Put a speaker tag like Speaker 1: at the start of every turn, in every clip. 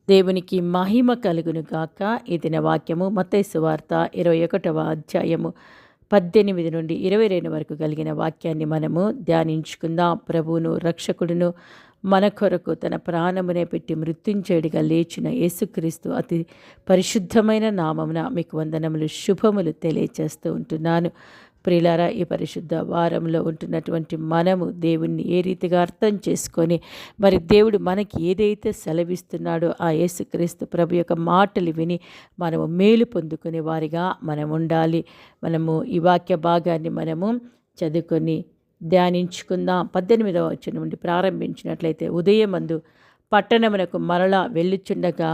Speaker 1: దేవునికి మహిమ కలుగును గాక. ఈ దిన వాక్యము మత్తయి సువార్త 21వ అధ్యాయము 18 నుండి 22 వరకు కలిగిన వాక్యాన్ని మనము ధ్యానించుకుందాం. ప్రభువును రక్షకుడును మన కొరకు తన ప్రాణమునే పెట్టి మృత్యుంజయుడిగా లేచిన యేసుక్రీస్తు అతి పరిశుద్ధమైన నామమున మీకు వందనములు శుభములు తెలియచేస్తూ ఉంటున్నాను. ప్రియులారా, ఈ పరిశుద్ధ వారంలో ఉంటున్నటువంటి మనము దేవుణ్ణి ఏ రీతిగా అర్థం చేసుకొని మరి దేవుడు మనకి ఏదైతే సెలవిస్తున్నాడో ఆ యేసుక్రీస్తు ప్రభు యొక్క మాటలు విని మనము మేలు పొందుకునే వారిగా మనం ఉండాలి. మనము ఈ వాక్య భాగాన్ని మనము చదువుకొని ధ్యానించుకుందాం. 18వ వచనం నుండి ప్రారంభించినట్లయితే, ఉదయమందు పట్టణమునకు మరలా వెళ్ళుచుండగా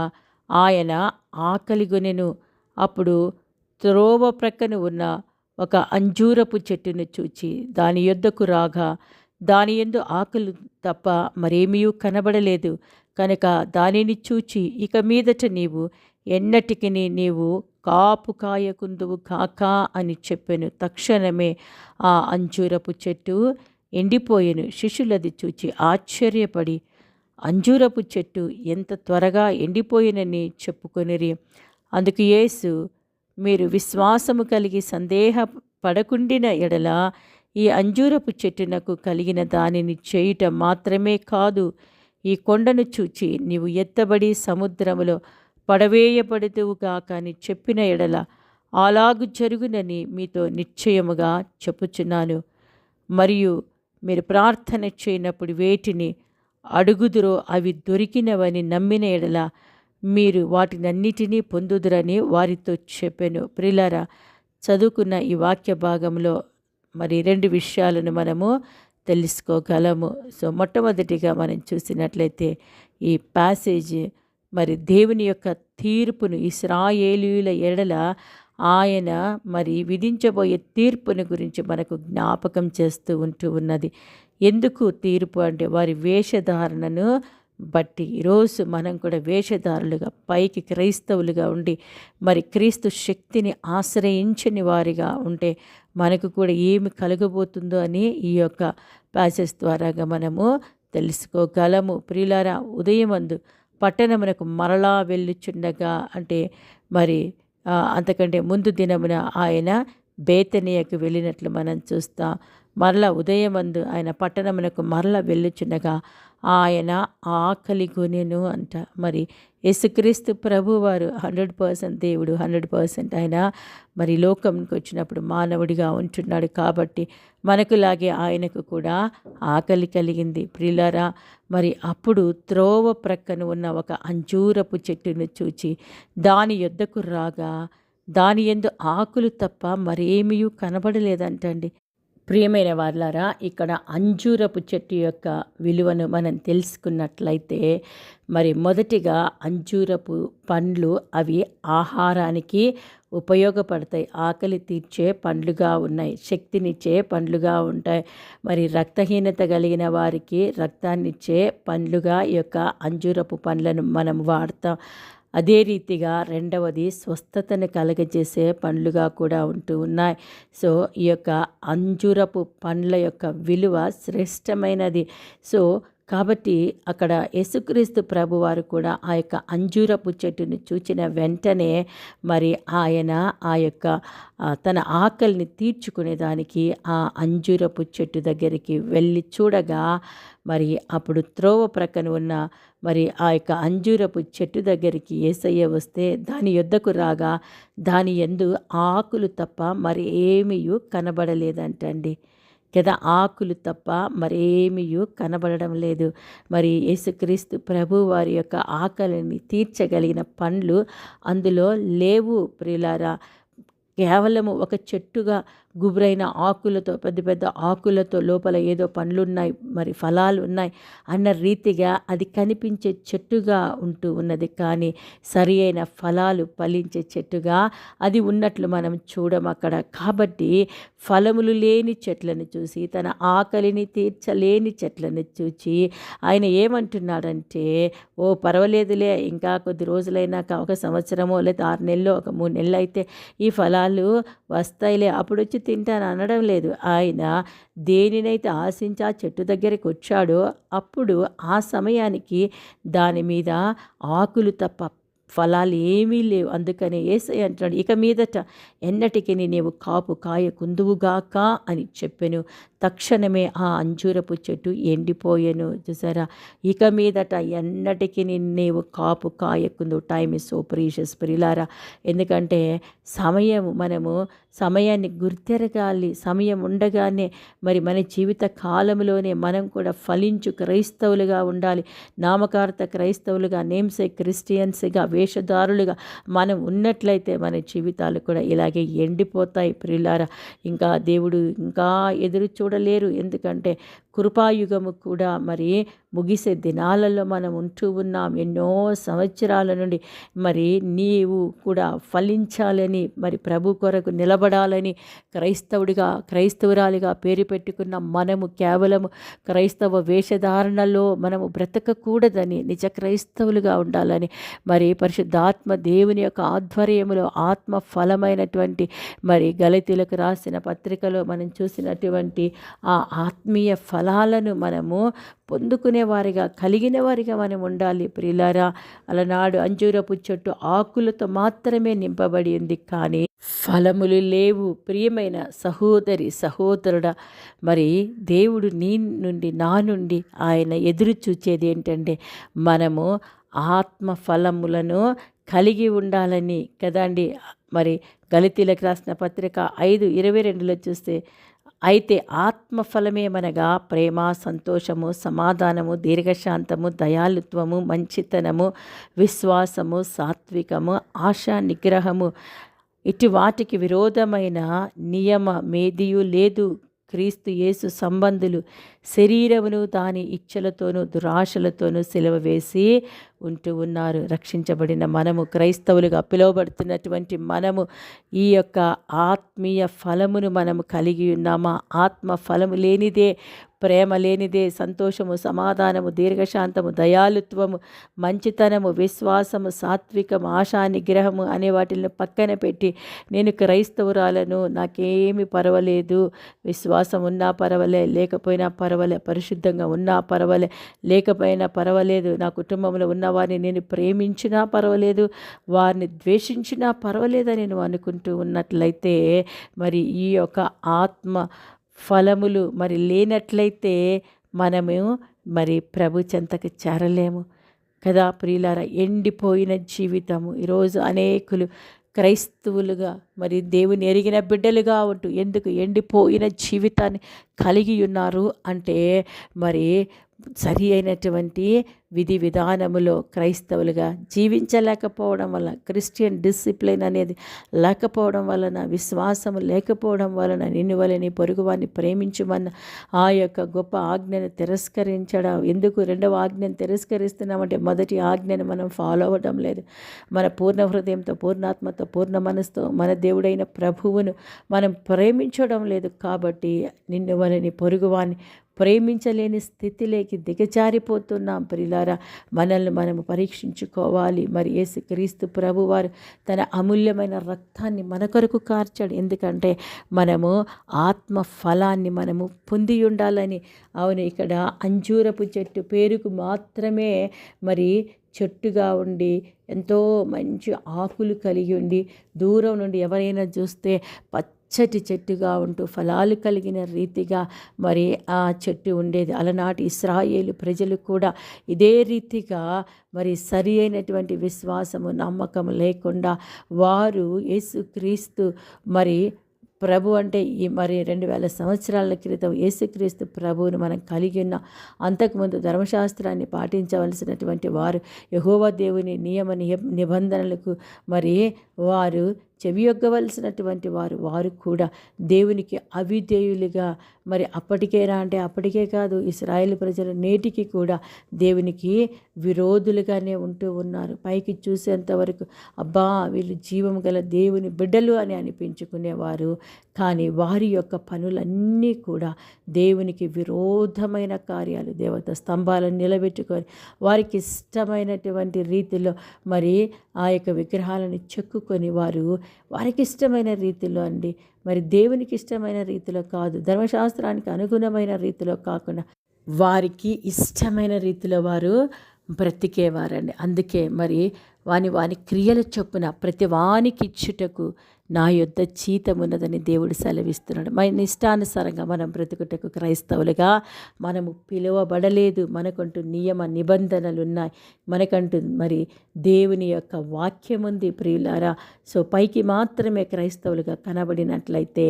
Speaker 1: ఆయన ఆకలిగొనెను. అప్పుడు త్రోవ ప్రక్కన ఉన్న ఒక అంజూరపు చెట్టును చూచి దాని యొద్దకు రాగా దాని యందు ఆకులు తప్ప మరేమీ కనబడలేదు. కనుక దానిని చూచి, ఇక మీదట నీవు ఎన్నటికి నీవు కాపు కాయకుందువు కాక అని చెప్పెను. తక్షణమే ఆ అంజూరపు చెట్టు ఎండిపోయెను. శిష్యులది చూచి ఆశ్చర్యపడి అంజూరపు చెట్టు ఎంత త్వరగా ఎండిపోయినని చెప్పుకొనిరి. అందుకు యేసు, మీరు విశ్వాసము కలిగి సందేహపడకుండిన ఎడల ఈ అంజూరపు చెట్టునకు కలిగిన దానిని చేయుట మాత్రమే కాదు, ఈ కొండను చూచి నీవు ఎత్తబడి సముద్రములో పడవేయబడుదువుగాక అని చెప్పిన ఎడల అలాగు జరుగునని మీతో నిశ్చయముగా చెప్పుచున్నాను. మరియు మీరు ప్రార్థన చేయనప్పుడు వేటిని అడుగుదురో అవి దొరికినవని నమ్మిన ఎడల మీరు వాటినన్నిటినీ పొందుదురని వారితో చెప్పెను. ప్రియులారా, చదువుకున్న ఈ వాక్య భాగంలో మరి 2 విషయాలను మనము తెలుసుకోగలము. సో మొట్టమొదటిగా మనం చూసినట్లయితే ఈ ప్యాసేజ్ మరి దేవుని యొక్క తీర్పును, ఇశ్రాయేలీయుల ఎడల ఆయన మరి విధించబోయే తీర్పుని గురించి మనకు జ్ఞాపకం చేస్తూ ఉన్నది. ఎందుకు తీర్పు అంటే వారి వేషధారణను బట్టి. ఈరోజు మనం కూడా వేషధారులుగా పైకి క్రైస్తవులుగా ఉండి మరి క్రీస్తు శక్తిని ఆశ్రయించని వారిగా ఉంటే మనకు కూడా ఏమి కలగబోతుందో అని ఈ యొక్క ప్యాసేజ్ ద్వారాగా మనము తెలుసుకోగలము. ప్రియులారా, ఉదయమందు పట్టణమునకు మరలా వెళ్ళుచుండగా అంటే మరి అంతకంటే ముందు దినమున ఆయన బేతనియకు వెళ్ళినట్లు మనం చూస్తాం. మరలా ఉదయమందు ఆయన పట్టణమునకు మరలా వెళ్ళుచుండగా ఆయన ఆకలిగొనెను అంట. మరి యేసుక్రీస్తు ప్రభువారు 100% దేవుడు, 100% ఆయన మరి లోకంకి వచ్చినప్పుడు మానవుడిగా ఉంటున్నాడు కాబట్టి మనకులాగే ఆయనకు కూడా ఆకలి కలిగింది. ప్రియులారా, మరి అప్పుడు త్రోవ ప్రక్కన ఉన్న ఒక అంజూరపు చెట్టును చూచి దాని యొద్దకు రాగా దాని యందు ఆకులు తప్ప మరేమీ కనబడలేదంటండి. ప్రియమైన వారలారా, ఇక్కడ అంజూరపు చెట్టు యొక్క విలువను మనం తెలుసుకున్నట్లయితే మరి మొదటిగా అంజూరపు పండ్లు అవి ఆహారానికి ఉపయోగపడతాయి. ఆకలి తీర్చే పండ్లుగా ఉన్నాయి, శక్తినిచ్చే పండ్లుగా ఉంటాయి. మరి రక్తహీనత కలిగిన వారికి రక్తాన్నిచ్చే పండ్లుగా ఈ యొక్క అంజూరపు పండ్లను మనం వాడతాం. అదే రీతిగా రెండవది స్వస్థతను కలగజేసే పండ్లుగా కూడా ఉంటూ ఉన్నాయి. సో ఈ యొక్క అంజూరపు పండ్ల యొక్క విలువ శ్రేష్టమైనది. సో కాబట్టి అక్కడ యేసుక్రీస్తు ప్రభువారు కూడా ఆ యొక్క అంజూరపు చెట్టును చూచిన వెంటనే మరి ఆయన ఆ యొక్క తన ఆకలిని తీర్చుకునేదానికి ఆ అంజూరపు చెట్టు దగ్గరికి వెళ్ళి చూడగా మరి అప్పుడు త్రోవ ప్రక్కన ఉన్న మరి ఆ యొక్క అంజూరపు చెట్టు దగ్గరికి యేసయ్య వస్తే దాని యొద్దకు రాగా దాని యందు ఆకులు తప్ప మరి ఏమీ కనబడలేదంటండి కదా. ఆకులు తప్ప మరేమీ కనబడడం లేదు. మరి యేసుక్రీస్తు ప్రభు వారి యొక్క ఆకలిని తీర్చగలిగిన పండ్లు అందులో లేవు. ప్రియులారా, కేవలము ఒక చెట్టుగా గుబురైన ఆకులతో, పెద్ద పెద్ద ఆకులతో లోపల ఏదో పండ్లున్నాయి, మరి ఫలాలు ఉన్నాయి అన్న రీతిగా అది కనిపించే చెట్టుగా ఉంటూ ఉన్నది. కానీ సరి అయిన ఫలాలు ఫలించే చెట్టుగా అది ఉన్నట్లు మనం చూడం అక్కడ. కాబట్టి ఫలములు లేని చెట్లను చూసి, తన ఆకలిని తీర్చలేని చెట్లను చూచి ఆయన ఏమంటున్నాడంటే, ఓ పర్వాలేదులే, ఇంకా కొద్ది రోజులైనాక, ఒక సంవత్సరమో లేదా 6 నెలలో, ఒక 3 నెలలు అయితే ఈ ఫలాలు వస్తాయిలే, అప్పుడు వచ్చి తింటాను అనడం లేదు. ఆయన దేనినైతే ఆశించి ఆ చెట్టు దగ్గరికి వచ్చాడో అప్పుడు ఆ సమయానికి దాని మీద ఆకులు తప్ప ఫలాలు ఏమీ లేవు. అందుకనే యేసయ్య అంటున్నాడు, ఇక మీదట ఎన్నటికి నీవు కాపు కాయ కుందువుగాక అని చెప్పెను. తక్షణమే ఆ అంజూరపు చెట్టు ఎండిపోయెను. చూసారా, ఇక మీదట ఎన్నటికి నీవు కాపు కాయకుందు. టైమ్ ఇస్ సో ప్రీషియస్ ప్రియులారా. ఎందుకంటే మనము సమయాన్ని గుర్తెరగాలి. సమయం ఉండగానే మరి మన జీవిత కాలంలోనే మనం కూడా ఫలించు క్రైస్తవులుగా ఉండాలి. నామకార్థ క్రైస్తవులుగా, నేమ్సేక్ క్రిస్టియన్స్గా, వేషధారులుగా మనం ఉన్నట్లయితే మన జీవితాలు కూడా ఇలాగే ఎండిపోతాయి ప్రియులారా. ఇంకా దేవుడు ఇంకా ఎదురు చూడలేరు. ఎందుకంటే కృపాయుగము కూడా మరి ముగిసే దినాలలో మనం ఉంటూ ఉన్నాం. ఎన్నో సంవత్సరాల నుండి మరి నీవు కూడా ఫలించాలని, మరి ప్రభు కొరకు నిలబడాలని క్రైస్తవురాలిగా పేరు పెట్టుకున్న మనము కేవలము క్రైస్తవ వేషధారణలో మనము బ్రతకకూడదని, నిజ క్రైస్తవులుగా ఉండాలని, మరి పరిశుద్ధాత్మ దేవుని యొక్క ఆధ్వర్యములో ఆత్మ ఫలమైనటువంటి మరి గలతీలకు రాసిన పత్రికలో మనం చూసినటువంటి ఆ ఆత్మీయ ఫలాలను మనము పొందుకునే వారిగా, కలిగిన వారిగా మనం ఉండాలి ప్రియులారా. అలనాడు అంజూరపు చెట్టు ఆకులతో మాత్రమే నింపబడి ఉంది, కానీ ఫలములు లేవు. ప్రియమైన సహోదరి సహోదరుడా, మరి దేవుడు నీ నుండి, నా నుండి ఆయన ఎదురు చూచేది ఏంటంటే మనము ఆత్మ ఫలములను కలిగి ఉండాలని కదండి. మరి గలతీలకు రాసిన పత్రిక 5:22 చూస్తే, అయితే ఆత్మఫలమేమనగా ప్రేమ, సంతోషము, సమాధానము, దీర్ఘశాంతము, దయాళుత్వము, మంచితనము, విశ్వాసము, సాత్వికము, ఆశా నిగ్రహము. ఇటు వాటికి విరోధమైన నియమమేదియూ లేదు. క్రీస్తు యేసు సంబంధులు శరీరమును దాని ఇచ్చలతోనూ దురాశలతోనూ సిలువ వేసి ఉంటూ ఉన్నారు. రక్షించబడిన మనము, క్రైస్తవులుగా పిలువబడుతున్నటువంటి మనము ఈ యొక్క ఆత్మీయ ఫలమును మనము కలిగి ఉన్నామా? ఆత్మ ఫలము లేనిదే, ప్రేమ లేనిదే, సంతోషము, సమాధానము, దీర్ఘశాంతము, దయాళుత్వము, మంచితనము, విశ్వాసము, సాత్వికము, ఆశా నిగ్రహము అనే వాటిని పక్కన పెట్టి నేను క్రైస్తవురాలను, నాకేమి పర్వాలేదు, విశ్వాసం ఉన్నా పర్వాలే, లేకపోయినా పర్వాలే, పరిశుద్ధంగా ఉన్నా పర్వాలే, లేకపోయినా పర్వాలేదు, నా కుటుంబంలో ఉన్న వారిని నేను ప్రేమించినా పర్వాలేదు, వారిని ద్వేషించినా పర్వాలేదని నేను అనుకుంటూ ఉన్నట్లయితే మరి ఈ యొక్క ఆత్మ ఫలములు మరి లేనట్లయితే మనము మరి ప్రభు చెంతకు చేరలేము కదా ప్రియులారా. ఎండిపోయిన జీవితము ఈరోజు అనేకులు క్రైస్తవులుగా మరి దేవుని ఎరిగిన బిడ్డలుగా ఉంటూ ఎందుకు ఎండిపోయిన జీవితాన్ని కలిగి ఉన్నారు అంటే మరి సరి అయినటువంటి విధి విధానములో క్రైస్తవులుగా జీవించలేకపోవడం వల్ల, క్రిస్టియన్ డిసిప్లిన్ అనేది లేకపోవడం వలన, విశ్వాసము లేకపోవడం వలన, నిన్ను వలని పొరుగువాన్ని ప్రేమించమన్న ఆ యొక్క గొప్ప ఆజ్ఞను తిరస్కరించడం. ఎందుకు రెండవ ఆజ్ఞను తిరస్కరిస్తున్నామంటే మొదటి ఆజ్ఞను మనం ఫాలో అవ్వడం లేదు. మన పూర్ణ హృదయంతో, పూర్ణాత్మతో, పూర్ణ మనసుతో మన దేవుడైన ప్రభువును మనం ప్రేమించడం లేదు. కాబట్టి నిన్ను వలని పొరుగువాన్ని ప్రేమించలేని స్థితిలోకి దిగజారిపోతున్నాం ప్రియులారా. మనల్ని మనము పరీక్షించుకోవాలి. మరి యేసుక్రీస్తు ప్రభువారు తన అమూల్యమైన రక్తాన్ని మన కొరకు కార్చాడు. ఎందుకంటే మనము ఆత్మ ఫలాన్ని మనము పొంది ఉండాలని. అవును, ఇక్కడ అంజూరపు చెట్టు పేరుకు మాత్రమే మరి చెట్టుగా ఉండి ఎంతో మంచి ఆకులు కలిగి ఉండి, దూరం నుండి ఎవరైనా చూస్తే పచ్చటి చెట్టుగా ఉంటూ ఫలాలు కలిగిన రీతిగా మరి ఆ చెట్టు ఉండేది. అలనాటి ఇశ్రాయేలు ప్రజలు కూడా ఇదే రీతిగా మరి సరి అయినటువంటి విశ్వాసము, నమ్మకము లేకుండా వారు యేసుక్రీస్తు మరి ప్రభు అంటే ఈ మరి 2000 సంవత్సరాల క్రితం యేసుక్రీస్తు ప్రభువును మనం కలిగి ఉన్న, అంతకుముందు ధర్మశాస్త్రాన్ని పాటించవలసినటువంటి వారు, యెహోవా దేవుని నిబంధనలకు మరి వారు చెవియొగ్గవలసినటువంటి వారు కూడా దేవునికి అవిధేయులుగా మరి అప్పటికేనా అంటే అప్పటికే కాదు, ఇశ్రాయేలు ప్రజలు నేటికి కూడా దేవునికి విరోధులుగానే ఉంటూ ఉన్నారు. పైకి చూసేంతవరకు అబ్బా వీళ్ళు జీవం గల దేవుని బిడ్డలు అని అనిపించుకునేవారు. కానీ వారి యొక్క పనులన్నీ కూడా దేవునికి విరోధమైన కార్యాలు. దేవత స్తంభాలను నిలబెట్టుకొని వారికి ఇష్టమైనటువంటి రీతిలో మరి ఆ యొక్క విగ్రహాలను చెక్కుకొని వారు వారికి ఇష్టమైన రీతిలో అండి, మరి దేవునికి ఇష్టమైన రీతిలో కాదు, ధర్మశాస్త్రానికి అనుగుణమైన రీతిలో కాకుండా వారికి ఇష్టమైన రీతిలో వారు బ్రతికేవారండి. అందుకే మరి వాని క్రియల చొప్పున ప్రతి వానికి ఇచ్చుటకు నా యొద్ద జీతమున్నదని దేవుడు సెలవిస్తున్నాడు. మన ఇష్టానుసారంగా మనం బ్రతుకుటకు క్రైస్తవులుగా మనము పిలువబడలేదు. మనకంటూ నియమ నిబంధనలు ఉన్నాయి. మనకంటూ మరి దేవుని యొక్క వాక్యం ఉంది ప్రియులారా. సో పైకి మాత్రమే క్రైస్తవులుగా కనబడినట్లయితే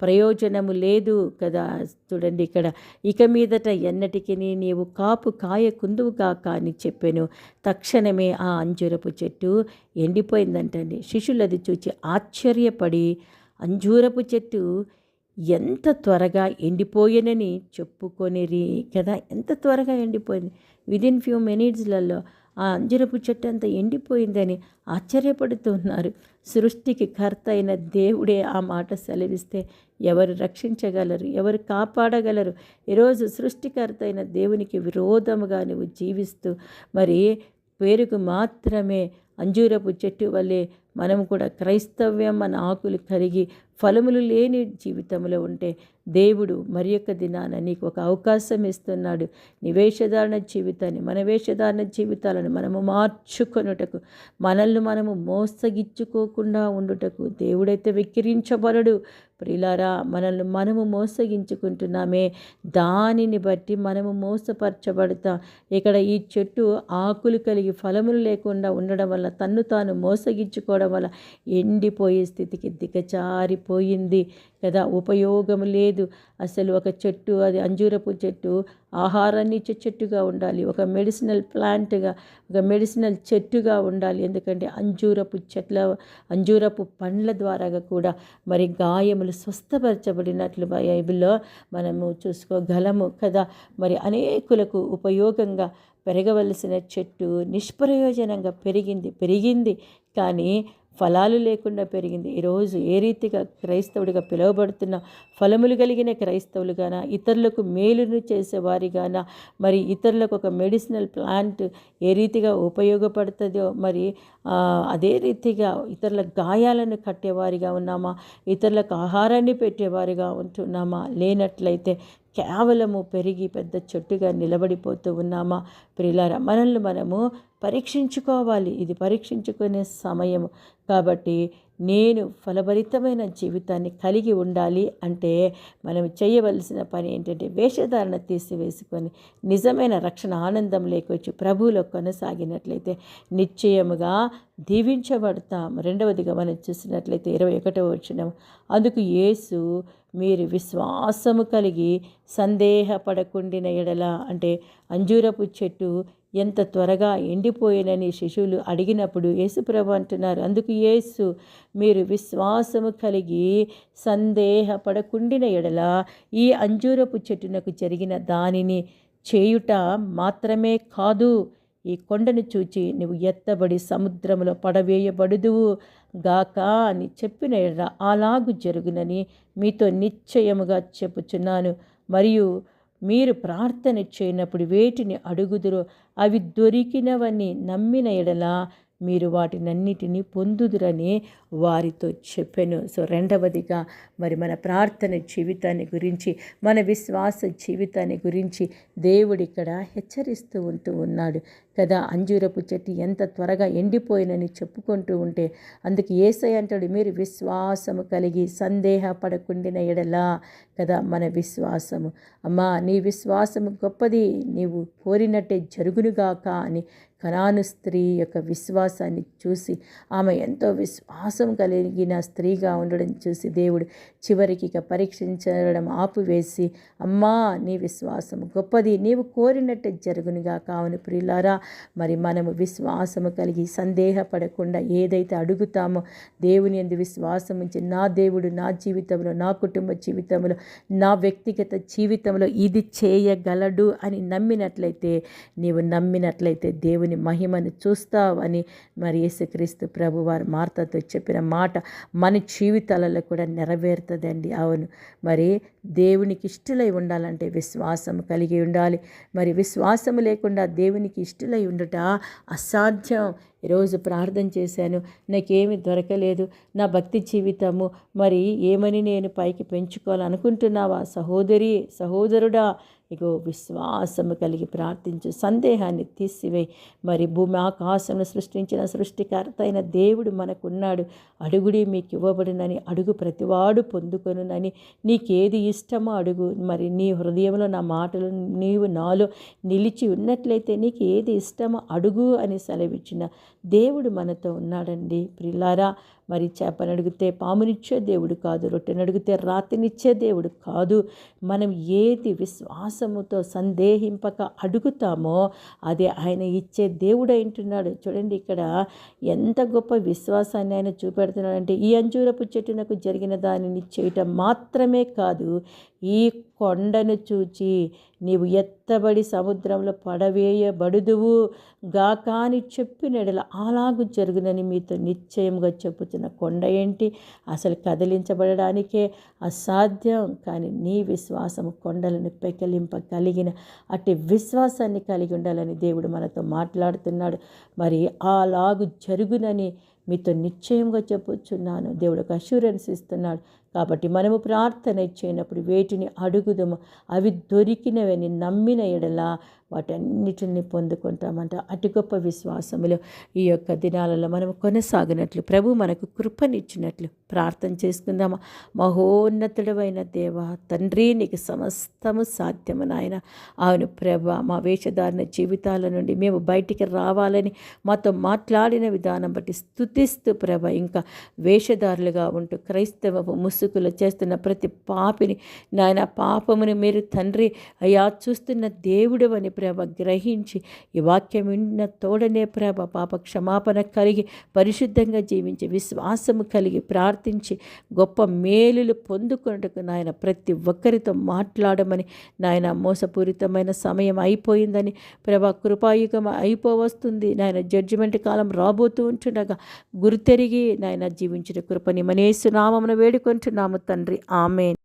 Speaker 1: ప్రయోజనము లేదు కదా. చూడండి ఇక్కడ, ఇక మీదట ఎన్నటికి నీవు కాపు కాయ కుందువుగాక అని చెప్పాను. తక్షణమే ఆ అంజూరపు చెట్టు ఎండిపోయిందంటండి. శిష్యులది చూచి ఆశ్చర్యపడి అంజూరపు చెట్టు ఎంత త్వరగా ఎండిపోయేనని చెప్పుకొనిరి కదా. ఎంత త్వరగా ఎండిపోయింది, విదిన్ ఫ్యూ మినిట్స్లలో ఆ అంజూరపు చెట్టు అంతా ఎండిపోయిందని ఆశ్చర్యపడుతున్నారు. సృష్టికి కర్త అయిన దేవుడే ఆ మాట సెలవిస్తే ఎవరు రక్షించగలరు, ఎవరు కాపాడగలరు? ఈరోజు సృష్టికర్త అయిన దేవునికి విరోధముగా నువ్వు జీవిస్తూ మరి పేరుకు మాత్రమే అంజూరపు చెట్టు వల్లే మనం కూడా క్రైస్తవ్యం మన ఆకులు కరిగి ఫలములు లేని జీవితంలో ఉంటే దేవుడు మరి యొక్క దినాన నీకు ఒక అవకాశం ఇస్తున్నాడు. నీ వేషధారణ జీవితాన్ని, మన వేషధారణ జీవితాలను మనము మార్చుకొనుటకు, మనల్ని మనము మోసగించుకోకుండా ఉండుటకు దేవుడైతే వెక్కిరించబడడు. ప్రియులారా, మనల్ని మనము మోసగించుకుంటున్నామే, దానిని బట్టి మనము మోసపరచబడతాం. ఇక్కడ ఈ చెట్టు ఆకులు కలిగి ఫలములు లేకుండా ఉండడం వల్ల, తన్ను తాను మోసగించుకోవడం వల్ల ఎండిపోయే స్థితికి దిగజారిపోయింది కదా. ఉపయోగం లేదు అసలు. ఒక చెట్టు, అది అంజూరపు చెట్టు, ఆహారాన్ని ఇచ్చే చెట్టుగా ఉండాలి, ఒక మెడిసినల్ ప్లాంట్గా, ఒక మెడిసినల్ చెట్టుగా ఉండాలి. ఎందుకంటే అంజూరపు పండ్ల ద్వారాగా కూడా మరి గాయములు స్వస్థపరచబడినట్లు బైబిల్లో మనము చూసుకోగలము కదా. మరి అనేకులకు ఉపయోగంగా పెరగవలసిన చెట్టు నిష్ప్రయోజనంగా పెరిగింది కానీ ఫలాలు లేకుండా పెరిగింది. ఈరోజు ఏ రీతిగా క్రైస్తవుడిగా పిలువబడుతున్న ఫలములు కలిగిన క్రైస్తవులుగాన, ఇతరులకు మేలును చేసేవారిగాన, మరి ఇతరులకు ఒక మెడిసినల్ ప్లాంట్ ఏ రీతిగా ఉపయోగపడుతుందో మరి అదే రీతిగా ఇతరుల గాయాలను కట్టేవారిగా ఉన్నామా, ఇతరులకు ఆహారాన్ని పెట్టేవారిగా ఉంటున్నామా? లేనట్లయితే కేవలము పెరిగి పెద్ద చెట్టుగా నిలబడిపోతూ ఉన్నామా? ప్రియులారా, మనల్ని మనము పరీక్షించుకోవాలి. ఇది పరీక్షించుకునే సమయము కాబట్టి నేను ఫలభరితమైన జీవితాన్ని కలిగి ఉండాలి అంటే మనం చేయవలసిన పని ఏంటంటే వేషధారణ తీసివేసుకొని నిజమైన రక్షణ ఆనందం లేకొచ్చి ప్రభువులో కొనసాగినట్లయితే నిశ్చయముగా దీవించబడతాం. రెండవదిగా మనం చూసినట్లయితే 21వ వచనం, అందుకు యేసు మీరు విశ్వాసము కలిగి సందేహపడకుండిన ఎడల, అంటే అంజూరపు చెట్టు ఎంత త్వరగా ఎండిపోయినని శిశువులు అడిగినప్పుడు యేసుప్రభు అంటున్నారు, అందుకు యేసు మీరు విశ్వాసము కలిగి సందేహపడకుండిన ఎడల ఈ అంజూరపు చెట్టునకు జరిగిన దానిని చేయుట మాత్రమే కాదు, ఈ కొండను చూచి నువ్వు ఎత్తబడి సముద్రంలో పడవేయబడుదువు గాక అని చెప్పిన ఎడల అలాగు జరుగునని మీతో నిశ్చయముగా చెప్పుచున్నాను. మరియు మీరు ప్రార్థన చేయనప్పుడు వేటిని అడుగుదురో అవి దొరికినవని నమ్మిన ఎడల మీరు వాటినన్నిటినీ పొందుదురని వారితో చెప్పాను. సో రెండవదిగా మరి మన ప్రార్థన జీవితాన్ని గురించి, మన విశ్వాస జీవితాన్ని గురించి దేవుడు ఇక్కడ హెచ్చరిస్తూ ఉన్నాడు కదా. అంజూరపు చెట్టు ఎంత త్వరగా ఎండిపోయినని చెప్పుకుంటూ ఉంటే అందుకు యేసయ్య అంటాడు, మీరు విశ్వాసము కలిగి సందేహపడకుండిన ఎడలా కదా. మన విశ్వాసము, అమ్మా నీ విశ్వాసము గొప్పది, నీవు కోరినట్టే జరుగునుగాక అని కనాను స్త్రీ యొక్క విశ్వాసాన్ని చూసి, ఆమె ఎంతో విశ్వాసం కలిగిన స్త్రీగా ఉండడం చూసి దేవుడు చివరికి ఇక పరీక్షించడం ఆపివేసి, అమ్మా నీ విశ్వాసం గొప్పది, నీవు కోరినట్టే జరుగునుగా కావును. ప్రియులారా, మరి మనము విశ్వాసము కలిగి సందేహపడకుండా ఏదైతే అడుగుతామో దేవుని యందు విశ్వాసం ఉంచి, నా దేవుడు నా జీవితంలో, నా కుటుంబ జీవితంలో, నా వ్యక్తిగత జీవితంలో ఇది చేయగలడు అని నమ్మినట్లయితే, నీవు నమ్మినట్లయితే దేవుని మహిమను చూస్తావని మరి యేసుక్రీస్తు ప్రభు వారు మార్తతో చెప్పిన మాట మన జీవితాలలో కూడా నెరవేరుతుందండి. అవును, మరి దేవునికి ఇష్టలై ఉండాలంటే విశ్వాసం కలిగి ఉండాలి. మరి విశ్వాసము లేకుండా దేవునికి ఇష్టలై ఉండుట అసాధ్యం. ఈరోజు ప్రార్థన చేశాను, నాకేమి దొరకలేదు, నా భక్తి జీవితము మరి ఏమని నేను పైకి పెంచుకోవాలనుకుంటున్నావా సహోదరి సహోదరుడా? ఇగో విశ్వాసము కలిగి ప్రార్థించు, సందేహాన్ని తీసివేయి. మరి భూమి ఆకాశంను సృష్టించిన సృష్టికర్త అయిన దేవుడు మనకున్నాడు. అడుగుడి మీకు ఇవ్వబడినని, అడుగు ప్రతివాడు పొందుకొనునని. నీకేది ఇష్టమో అడుగు. మరి నీ హృదయంలో నా మాటలు నీవు నాలో నిలిచి ఉన్నట్లయితే నీకు ఏది ఇష్టమో అడుగు అని సెలవిచ్చిన దేవుడు మనతో ఉన్నాడండి ప్రియులారా. మరి చేపను అడిగితే పామునిచ్చే దేవుడు కాదు, రొట్టెను అడిగితే రాతినిచ్చే దేవుడు కాదు. మనం ఏది విశ్వాసముతో సందేహింపక అడుగుతామో అది ఆయన ఇచ్చే దేవుడు అంటున్నాడు. చూడండి ఇక్కడ ఎంత గొప్ప విశ్వాసాన్ని ఆయన చూపెడుతున్నాడంటే, ఈ అంజూరపు చెట్టునకు జరిగిన దానిని చేయటం మాత్రమే కాదు, ఈ కొండను చూచి నీవు ఎత్తబడి సముద్రంలో పడవేయబడుదువు గాక అని చెప్పినడల అలాగు జరుగునని మీతో నిశ్చయంగా చెప్పుతున్న కొండ ఏంటి? అసలు కదిలించబడడానికే అసాధ్యం. కానీ నీ విశ్వాసము కొండలను పెకలింపగలిగిన అట్టి విశ్వాసాన్ని కలిగి ఉండాలని దేవుడు మనతో మాట్లాడుతున్నాడు. మరి అలాగు జరుగునని మీతో నిశ్చయంగా చెప్పుచున్నాను. దేవుడు ఒక అష్యూరెన్స్ ఇస్తున్నాడు. కాబట్టి మనము ప్రార్థన చేయనప్పుడు వేటిని అడుగుదము, అవి దొరికినవని నమ్మిన ఎడల వాటన్నిటిని పొందుకుంటామంట. అతి గొప్ప విశ్వాసములో ఈ యొక్క దినాలలో మనము కొనసాగినట్లు ప్రభు మనకు కృపనిచ్చినట్లు ప్రార్థన చేసుకుందామా. మహోన్నతుడమైన దేవ తండ్రి, నీకు సమస్తము సాధ్యము నాయన. అవును ప్రభు, మా వేషధారణ జీవితాల నుండి మేము బయటికి రావాలని మాతో మాట్లాడిన విధానం బట్టి స్తుతిస్తూ ప్రభ, ఇంకా వేషధారులుగా ఉంటూ క్రైస్తవ ముసుగులు చేస్తున్న ప్రతి పాపిని నాయన, పాపముని మీరు తండ్రి అయ్యా చూస్తున్న దేవుడు అని ప్రభ గ్రహించి ఈ వాక్యం విన్న తోడనే ప్రభ పాప క్షమాపణ కలిగి పరిశుద్ధంగా జీవించి విశ్వాసము కలిగి ప్రార్థించి గొప్ప మేలులు పొందుకున్నట్టుకు నాయన ప్రతి ఒక్కరితో మాట్లాడమని నాయన. మోసపూరితమైన సమయం అయిపోయిందని ప్రభ, కృపాయుగం అయిపోవస్తుంది నాయన, జడ్జిమెంట్ కాలం రాబోతూ ఉంటుండగా గుర్తెరిగి నాయన జీవించిన కృపని మన యేసు నామమున వేడుకొంటున్నాము తండ్రి. ఆమేన్.